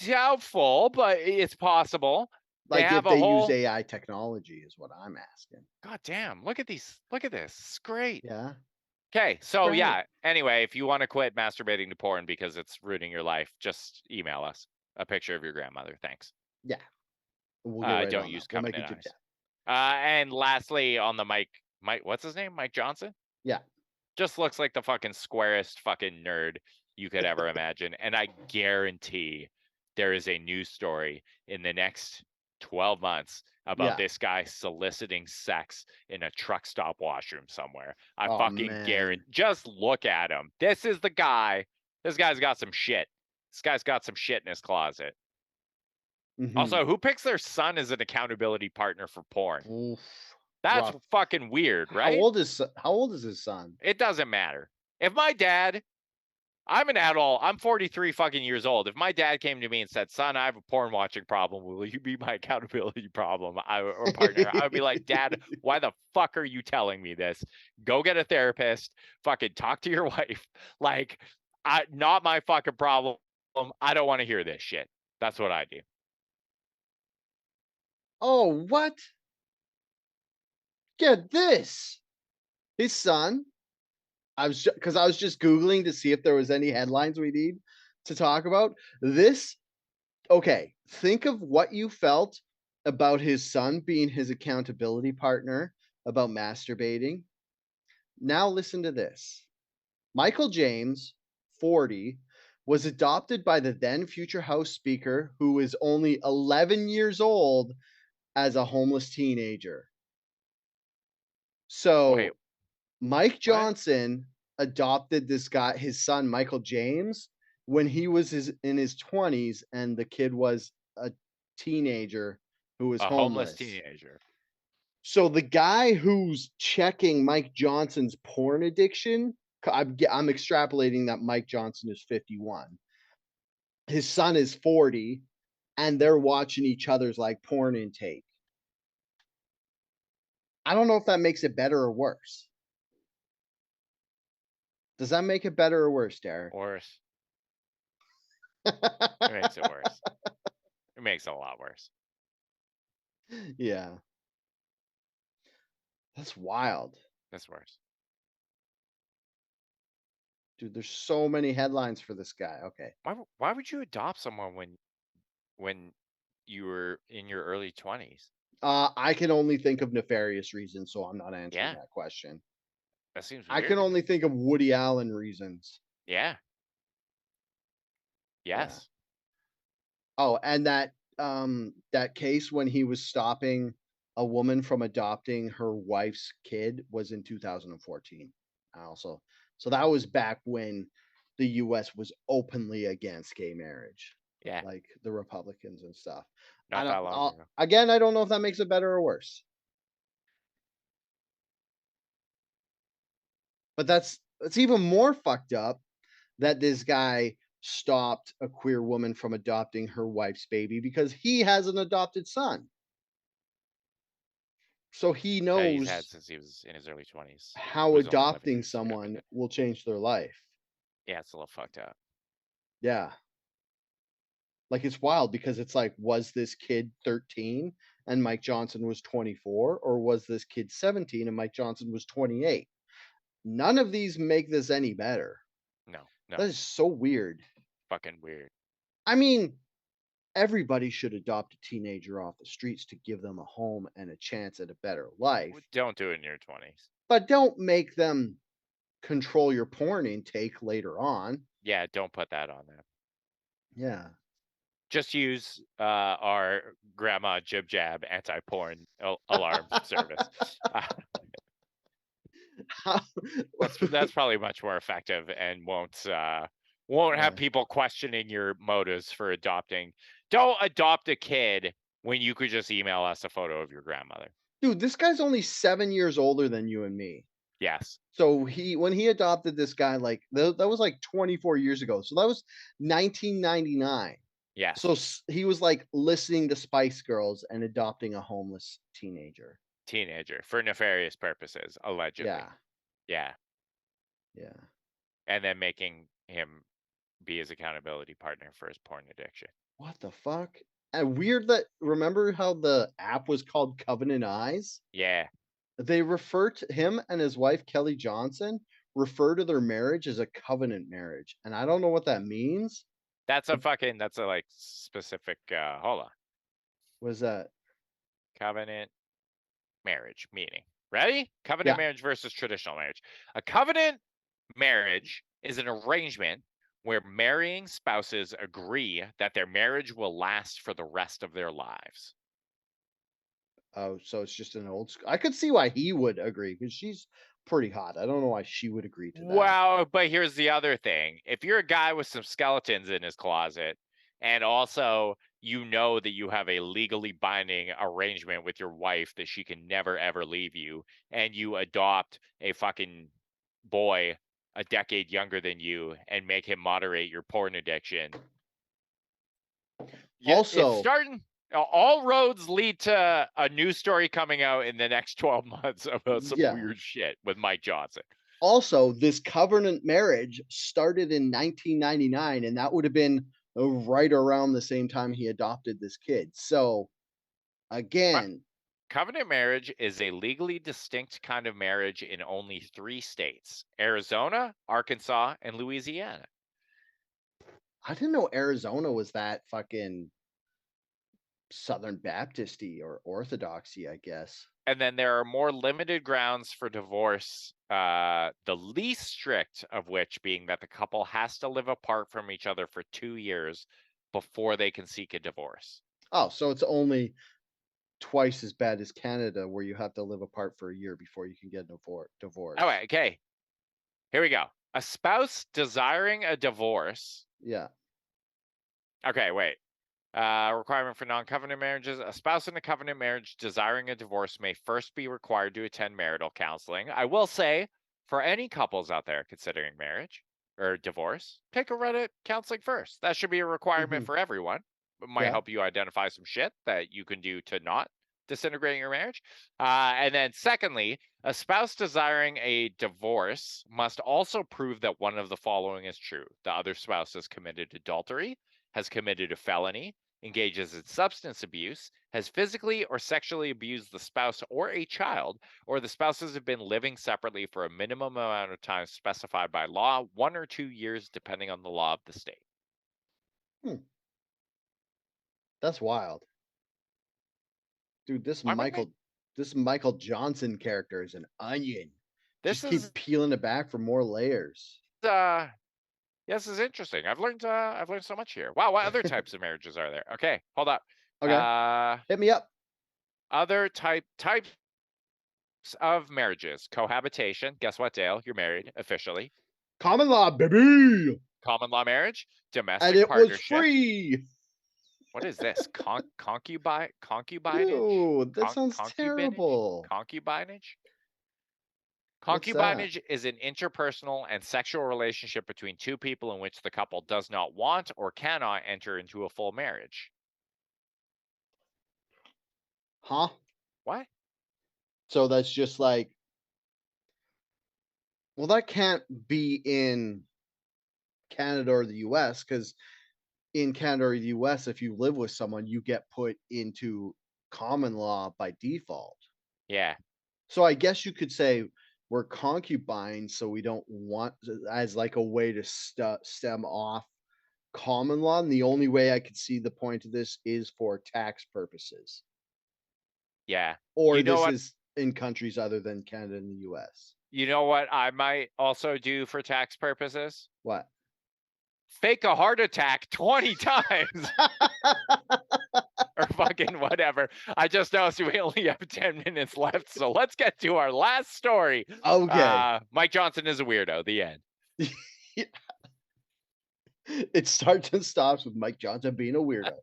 doubtful, but it's possible. They Like, have if a they use whole AI technology is what I'm asking. God damn, look at these. Look at this. It's great. Yeah. Okay, so Great. yeah. Anyway, if you want to quit masturbating to porn because it's ruining your life, just email us a picture of your grandmother. Thanks. Yeah. We'll get right Don't on use that. We'll make covenant a Jib eyes. Jab. And lastly, on the Mike, what's his name? Mike Johnson. Yeah. Just looks like the fucking squarest fucking nerd you could ever imagine, and I guarantee there is a news story in the next 12 months about Yeah. this guy soliciting sex in a truck stop washroom somewhere. I Oh, fucking man. guarantee. Just look at him. This is the guy. This guy's got some shit. This guy's got some shit in his closet. Mhm. Also, who picks their son as an accountability partner for porn? Oof. That's Rough. fucking weird, How right? old is his son? It doesn't matter. If my dad, I'm an adult. I'm 43 fucking years old. If my dad came to me and said, "Son, I have a porn watching problem. Will you be my accountability problem or partner?" I would be like, "Dad, why the fuck are you telling me this? Go get a therapist. Fucking talk to your wife. Like, not my fucking problem. I don't want to hear this shit." That's what I do. Oh, what? Get this. His son, I was just Googling to see if there was any headlines we need to talk about. Okay, think of what you felt about his son being his accountability partner about masturbating. Now listen to this. Michael James, 40, was adopted by the then future House Speaker, who is only 11 years old, as a homeless teenager. Wait, So Mike what? Johnson adopted this guy, his son Michael James, when he was in his 20s, and the kid was a teenager who was A homeless homeless. teenager. So the guy who's checking Mike Johnson's porn addiction, I'm extrapolating that Mike Johnson is 51. His son is 40, and they're watching each other's like porn intake. I don't know if that makes it better or worse. Does that make it better or worse, Derek? Worse. It makes it worse. It makes it a lot worse. Yeah. That's wild. That's worse. Dude, there's so many headlines for this guy. Okay. Why would you adopt someone when you were in your early 20s? I can only think of nefarious reasons, so I'm not answering Yeah, that question. that seems I weird can to only me. think of Woody Allen reasons. Yeah. Yeah. Yes. Oh, and that case when he was stopping a woman from adopting her wife's kid was in 2014. Also, so that was back when the US was openly against gay marriage, Yeah. like the Republicans and stuff. Not that long ago. Again, I don't know if that makes it better or worse. But it's even more fucked up that this guy stopped a queer woman from adopting her wife's baby because he has an adopted son. So he That he's had knows since he was in his early 20s. how Was only 11 adopting years younger someone than. will change their life. Yeah, it's a little fucked up. Yeah. Like, it's wild because it's like, was this kid 13 and Mike Johnson was 24? Or was this kid 17 and Mike Johnson was 28? None of these make this any better. No. That is so weird. Fucking weird. I mean, everybody should adopt a teenager off the streets to give them a home and a chance at a better life. Don't do it in your 20s. But don't make them control your porn intake later on. Yeah, don't put that on them. Yeah. Just use our grandma jib jab anti-porn alarm service. That's probably much more effective and won't have people questioning your motives for adopting. Don't adopt a kid when you could just email us a photo of your grandmother. Dude, this guy's only 7 years older than you and me. Yes. So when he adopted this guy, like that was like 24 years ago. So that was 1999. Yes. So he was like listening to Spice Girls and adopting a homeless teenager. For nefarious purposes, allegedly. Yeah. And then making him be his accountability partner for his porn addiction. What the fuck? And weird that, remember how the app was called Covenant Eyes? Yeah. They refer to him and his wife, Kelly Johnson, refer to their marriage as a covenant marriage. And I don't know what that means. That's a like specific, hold on. What is that? Covenant marriage meaning. Ready? Covenant marriage versus traditional marriage. A covenant marriage is an arrangement where marrying spouses agree that their marriage will last for the rest of their lives. Oh, so it's just an old school. I could see why he would agree because she's pretty hot. I don't know why she would agree to that. Well, but here's the other thing. If you're a guy with some skeletons in his closet, and also you know that you have a legally binding arrangement with your wife that she can never ever leave you, and you adopt a fucking boy a decade younger than you and make him moderate your porn addiction. Also, it's starting. All roads lead to a news story coming out in the next 12 months about some weird shit with Mike Johnson. Also, this covenant marriage started in 1999, and that would have been right around the same time he adopted this kid. So, again, covenant marriage is a legally distinct kind of marriage in only 3 states: Arizona, Arkansas, and Louisiana. I didn't know Arizona was that fucking Southern Baptisty or Orthodoxy, I guess. And then there are more limited grounds for divorce, the least strict of which being that the couple has to live apart from each other for 2 years before they can seek a divorce. Oh, so it's only twice as bad as Canada, where you have to live apart for a year before you can get a divorce. Oh, okay. Here we go. A spouse desiring a divorce. Yeah. Okay, wait. Requirement for non-covenant marriages. A spouse in a covenant marriage desiring a divorce may first be required to attend marital counseling. I will say, for any couples out there considering marriage or divorce, take a Reddit counseling first. That should be a requirement for everyone. It might help you identify some shit that you can do to not disintegrate your marriage. And then secondly, a spouse desiring a divorce must also prove that one of the following is true. The other spouse has committed adultery, has committed a felony, engages in substance abuse, has physically or sexually abused the spouse or a child, or the spouses have been living separately for a minimum amount of time specified by law, 1 or 2 years, depending on the law of the state. That's wild. Dude, this Why am I Michael Johnson character is an onion. This Just keep peeling it back for more layers. This is interesting. I've learned so much here. Wow, what other types of marriages are there? Okay, hold up. Okay. Hit me up. Other types of marriages. Cohabitation. Guess what, Dale? You're married officially. Common law, baby. Common law marriage. Domestic and it partnership. was free. What is this? Concubinage? Ew, that sounds terrible. Concubinage? What's that? Concubinage is an interpersonal and sexual relationship between two people in which the couple does not want or cannot enter into a full marriage. Huh? What? So that's just like, well, that can't be in Canada or the US, because in Canada or the US, if you live with someone, you get put into common law by default. Yeah. So I guess you could say we're concubines, so we don't want, as like a way to stem off common law. And the only way I could see the point of this is for tax purposes. Yeah. Or this is in countries other than Canada and the US. You know what I might also do for tax purposes? What? Fake a heart attack 20 times. Or fucking whatever. I just noticed we only have 10 minutes left, so let's get to our last story. Okay. Mike Johnson is a weirdo. The end. It starts and stops with Mike Johnson being a weirdo.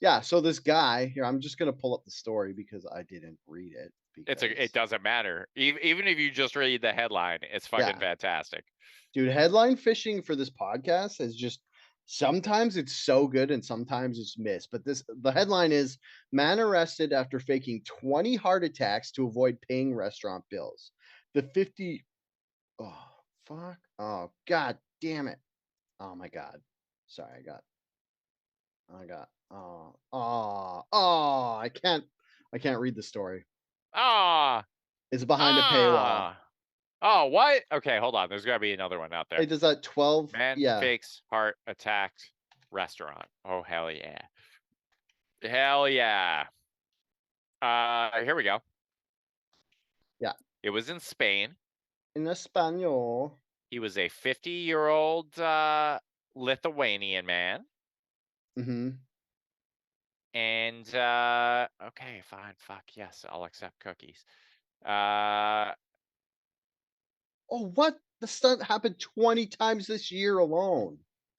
Yeah, so this guy here, I'm just gonna pull up the story because I didn't read it. It doesn't matter. Even if you just read the headline, it's fucking fantastic. Dude, headline fishing for this podcast is just, sometimes it's so good and sometimes it's missed. But the headline is, man arrested after faking 20 heart attacks to avoid paying restaurant bills. Oh, fuck. Oh, god damn it. Oh my god. Sorry, I can't read the story. It's behind a paywall. Oh, what? Okay, hold on. There's got to be another one out there. Hey, does that 12? Man fakes heart attacked restaurant. Oh, hell yeah. Hell yeah. Here we go. Yeah. It was in Spain. In Espanol. He was a 50-year-old Lithuanian man. Mm-hmm. And, okay, fine. Fuck, yes, I'll accept cookies. Oh, what? The stunt happened 20 times this year alone.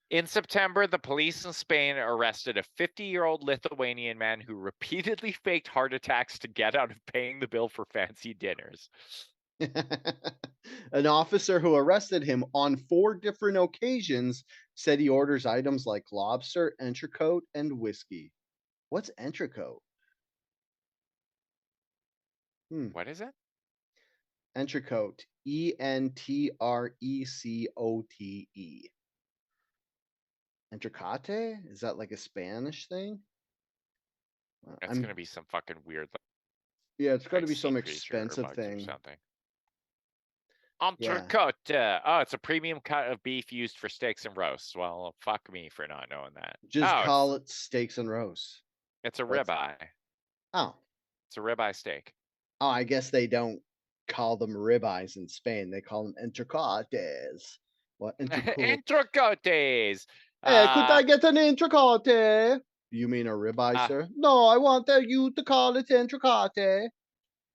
In September, the police in Spain arrested a 50-year-old Lithuanian man who repeatedly faked heart attacks to get out of paying the bill for fancy dinners. An officer who arrested him on 4 different occasions said he orders items like lobster, entrecote, and whiskey. What's entrecote? What is it? Entrecote. Entrecote. Entrecate? Is that like a Spanish thing? That's gonna be some fucking weird. Yeah, it's got to be some expensive thing. Entrecote. Oh, it's a premium cut of beef used for steaks and roasts. Well, fuck me for not knowing that. Just call it steaks and roasts. It's a What's ribeye. oh It's a ribeye steak. oh? I guess they don't call them ribeyes in Spain. They call them entrecotes. What entrecote? Entrecotes. Hey, could Uh, I get an entrecote? You mean a ribeye, uh, sir? No, I want you to call it entrecote.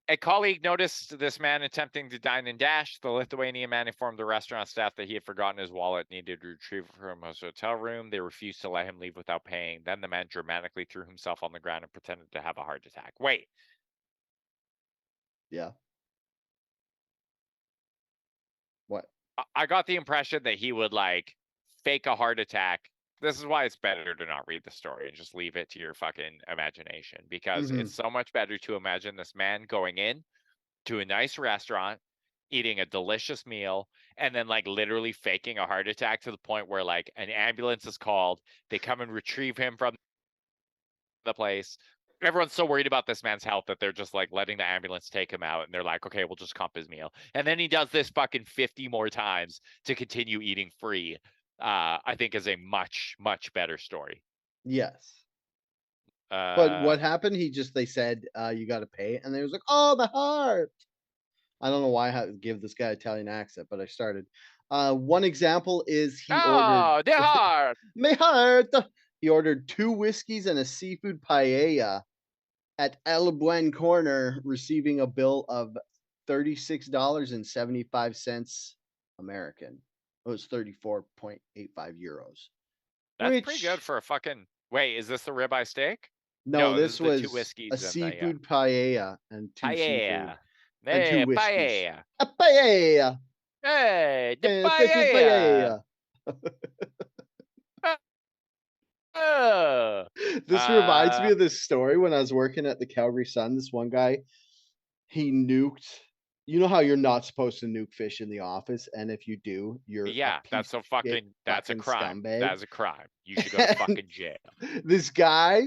A colleague noticed this man attempting to dine and dash. The Lithuanian man informed the restaurant staff that he had forgotten his wallet and needed to retrieve it from his hotel room. They refused to let him leave without paying. Then the man dramatically threw himself on the ground and pretended to have a heart attack. Wait, Yeah. What? I got the impression that he would like fake a heart attack. This is why it's better to not read the story and just leave it to your fucking imagination, because Mhm. it's so much better to imagine this man going in to a nice restaurant, eating a delicious meal, and then like literally faking a heart attack to the point where like an ambulance is called. They come and retrieve him from the place. Everyone's so worried about this man's health that they're just like letting the ambulance take him out, and they're like, okay, we'll just comp his meal. And then he does this fucking 50 more times to continue eating free. I think is a much, much better story. Yes. But Uh, what happened? They said, you gotta pay, and they was like, "Oh, the heart." I don't know why I had to give this guy Italian accent, but I started. One example is he ordered oh, the heart. my heart. He ordered 2 whiskeys and a seafood paella at El Buen Corner, receiving a bill of $36.75 American. It was 34.85 euros. That's pretty good Which for a fucking. Wait, is this the ribeye steak? no, No, this this is the two was a whiskeys and the seafood paella and 2 seafood paella. and 2 Hey, whiskeys. paella. A paella! Hey, the Seafood paella. paella. Uh, This reminds me uh, of this story when I was working at the Calgary Sun. This one guy, he nuked. You know how you're not supposed to nuke fish in the office, and if you do, you're a yeah, piece that's a of shit fucking. That's a fucking crime. scumbag. That is a crime. You should go to And fucking jail. this guy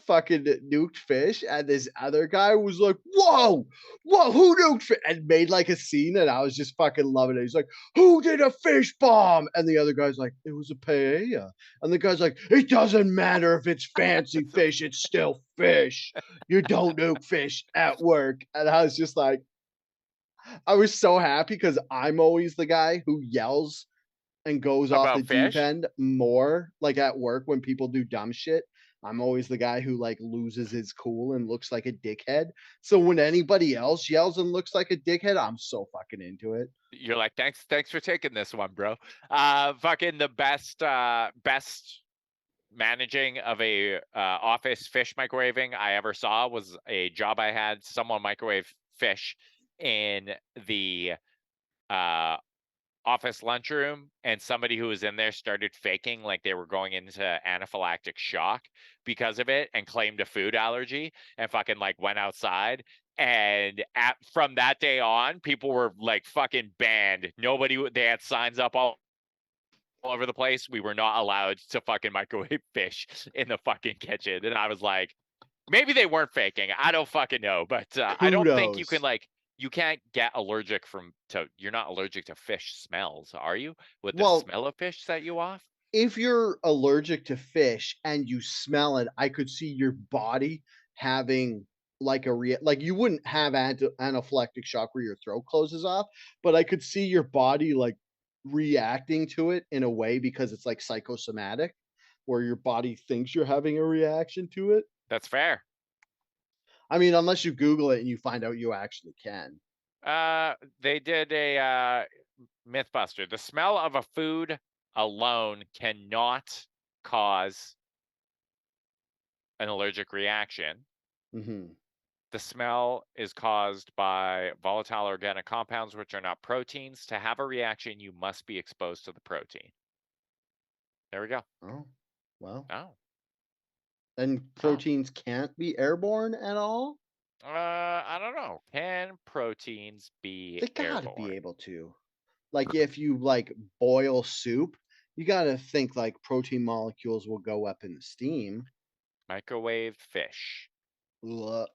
fucking nuked fish, and this other guy was like, "Whoa, whoa, who nuked fish?" and made like a scene, and I was just fucking loving it. He's like, "Who did a fish bomb?" And the other guy's like, "It was a paella." And the guy's like, "It doesn't matter if it's fancy fish; it's still fish. You don't nuke fish at work." And I was just like, I was so happy because I'm always the guy who yells and goes off the About deep fish? end more, like, at work when people do dumb shit. I'm always the guy who, like, loses his cool and looks like a dickhead. So when anybody else yells and looks like a dickhead, I'm so fucking into it. You're like, thanks for taking this one, bro. Fucking the best managing of a office fish microwaving I ever saw was a job I had. Someone microwave fish in the uh office lunchroom, and somebody who was in there started faking like they were going into anaphylactic shock because of it and claimed a food allergy and fucking like went outside. And from that day on, people were like fucking banned. They had signs up all over the place. We were not allowed to fucking microwave fish in the fucking kitchen. And I was like, maybe they weren't faking. I don't fucking know, but I don't think you can Kudos. like you can't get allergic you're not allergic to fish smells, are you? Would the Well, smell of fish set you off? if you're allergic to fish and you smell it, I could see your body having like like you wouldn't have anaphylactic shock where your throat closes off, but I could see your body like reacting to it in a way because it's like psychosomatic, where your body thinks you're having a reaction to it. That's fair. I mean, unless you Google it and you find out you actually can. They did a Mythbuster. The smell of a food alone cannot cause an allergic reaction. Hmm. The smell is caused by volatile organic compounds, which are not proteins. To have a reaction, you must be exposed to the protein. There we go. Oh, well, Oh, and oh. proteins can't be airborne at all. I don't know. Can proteins be They gotta be airborne? able to. Like, if you, like, boil soup, you gotta think, like, protein molecules will go up in the steam. Microwave fish. Ugh.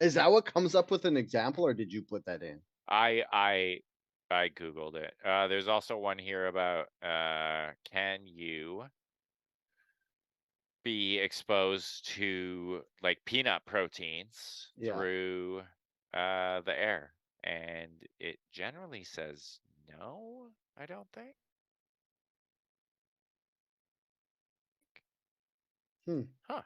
Is that what comes up with an example, or did you put that in? I I googled it. There's also one here about can you be exposed to like peanut proteins Yeah. through the air, and it generally says no. I don't think. Huh.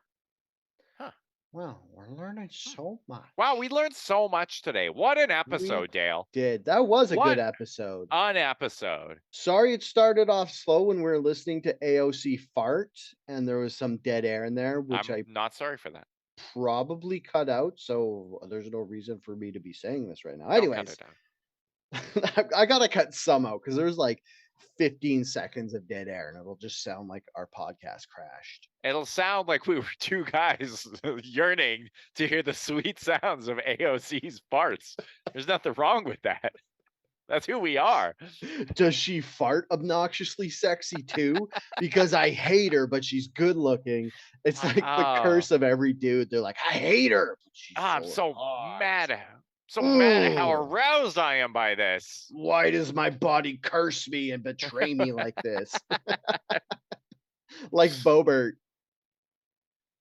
Wow, we're learning so much. Wow, we learned so much today. What an We episode, Dale. did. That was a What good episode. an episode. Sorry it started off slow when we were listening to AOC fart and there was some dead air in there, which I'm I not sorry for that. probably cut out. So there's no reason for me to be saying this right now. Don't cut Anyways, it out. I gotta cut some out because there's like 15 seconds of dead air and it'll just sound like our podcast crashed. It'll sound like we were two guys yearning to hear the sweet sounds of AOC's farts. There's nothing wrong with that. That's who we are. Does she fart obnoxiously sexy too? Because I hate her, but she's good looking. It's like the curse of every dude. They're like, I hate her. But she's I'm so hot. mad at her. So mad at how Ugh. aroused I am by this. Why does my body curse me and betray me like this? Like Bobert.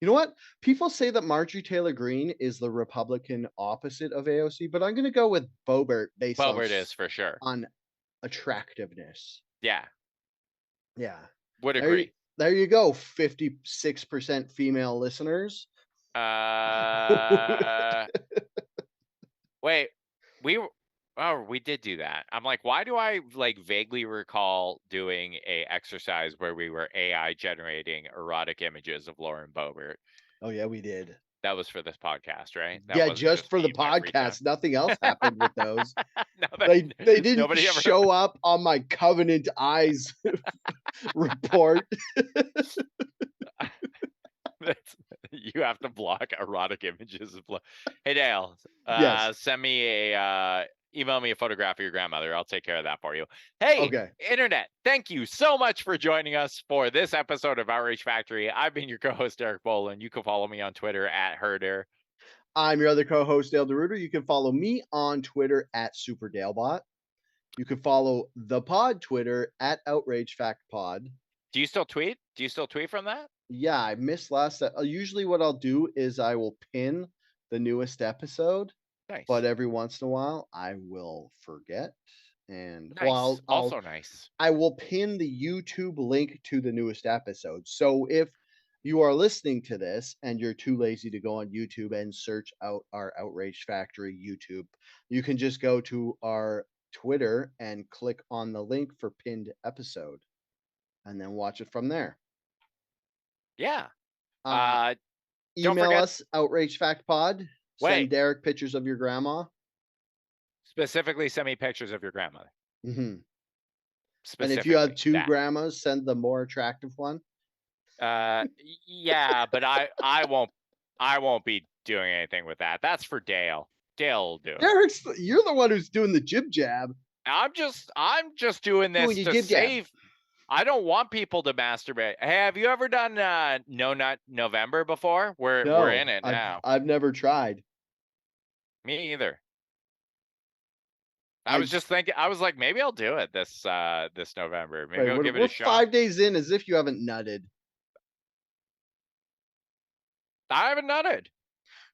You know what? People say that Marjorie Taylor Greene is the Republican opposite of AOC, but I'm going to go with Bobert based Bobert is for sure. on attractiveness. Yeah, Yeah. would There agree. there you go. 56% female listeners. Wait, we did do that. I'm like, why do I like vaguely recall doing a exercise where we were AI generating erotic images of Lauren Boebert? Oh yeah, we did. That was for this podcast, right? That Yeah, wasn't just for me the in my free time. podcast. Nothing else happened with those. No, They didn't nobody ever- show up on my Covenant Eyes report. You have to block erotic images of Hey Dale, Yes. send me a email me a photograph of your grandmother. I'll take care of that for you. Hey, Okay. internet, thank you so much for joining us for this episode of Outrage Factory. I've been your co-host Eric Boland. You can follow me on Twitter at Herder. I'm your other co-host, Dale DeRuiter. You can follow me on Twitter at SuperDalebot. You can follow the pod Twitter at OutrageFactPod. Do you still tweet? Do you still tweet from that? Yeah, I missed last. Usually, what I'll do is I will pin the newest episode, Nice. but every once in a while I will forget. And Nice. well, Also nice. I will pin the YouTube link to the newest episode. So if you are listening to this and you're too lazy to go on YouTube and search out our Outrage Factory YouTube, you can just go to our Twitter and click on the link for pinned episode and then watch it from there. Yeah. Email forget- us, OutrageFactPod. Wait. Send Derek pictures of your grandma. Specifically, send me pictures of your grandmother. Mm-hmm. And if you have two that. grandmas, send the more attractive one. Yeah, but I won't be doing anything with that. That's for Dale. Dale will do it. Derek's, you're the one who's doing the jib jab. I'm just doing this Doing your to jib jab. save. I don't want people to masturbate. Hey, have you ever done No Nut November before? We're in it now. I've never tried. Me either. I was just thinking. I was like, maybe I'll do it this November. Maybe I'll give it a shot. 5 days in, as if you haven't nutted. I haven't nutted.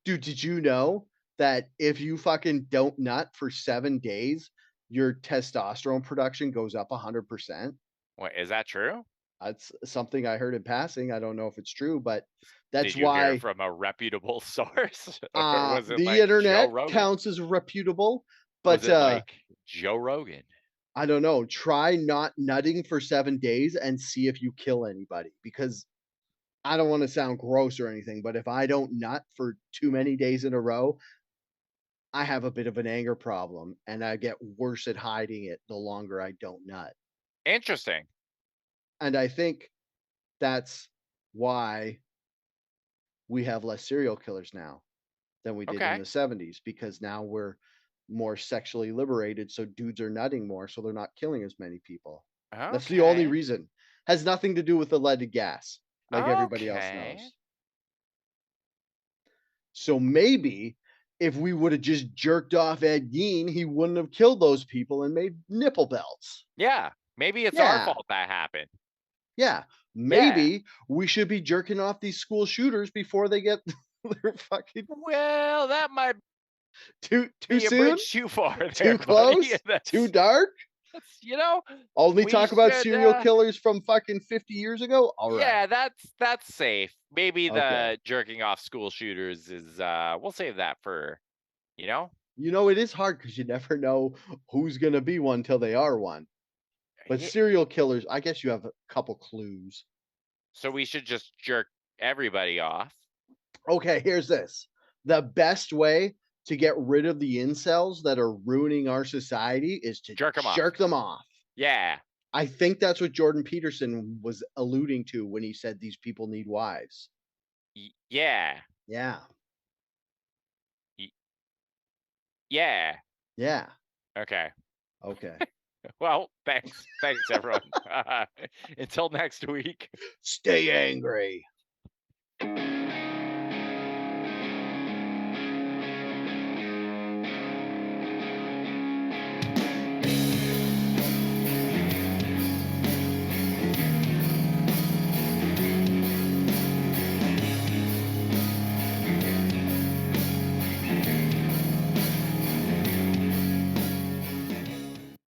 Dude, did you know that if you fucking don't nut for 7 days, your testosterone production goes up 100%? Wait, is that true? That's something I heard in passing. I don't know if it's true, but that's Did you why hear from a reputable source? Or was it the like internet Joe Rogan? counts as reputable. But Was it like Joe Rogan? I don't know. Try not nutting for 7 days and see if you kill anybody. Because I don't want to sound gross or anything, but if I don't nut for too many days in a row, I have a bit of an anger problem, and I get worse at hiding it the longer I don't nut. Interesting. And I think that's why we have less serial killers now than we did Okay. in the 70s, because now we're more sexually liberated, so dudes are nutting more, so they're not killing as many people. That's the only Okay. reason. Has nothing to do with the leaded gas, like everybody else Okay. knows. So maybe if we would have just jerked off Ed Gein, he wouldn't have killed those people and made nipple belts. Yeah, maybe it's Yeah. our fault that happened. Yeah, maybe we should be jerking off these school shooters before they get their fucking Well, that might too be a soon, bridge too far there, too buddy. close, too dark. That's you know, Only we talk about should. serial killers from fucking 50 years ago. All right. Yeah, that's safe. Maybe Okay. the jerking off school shooters is. We'll save that for. You know. You know, it is hard because you never know who's gonna be one till they are one. But Ye- serial killers, I guess you have a couple clues. So we should just jerk everybody off. Okay, here's this. The best way to get rid of the incels that are ruining our society is to Jerk 'em off. jerk them off. Yeah. I think that's what Jordan Peterson was alluding to when he said these people need wives. Yeah. Yeah. Yeah. Yeah. Okay. Okay. Well, thanks. Thanks, everyone. Until next week. Stay angry.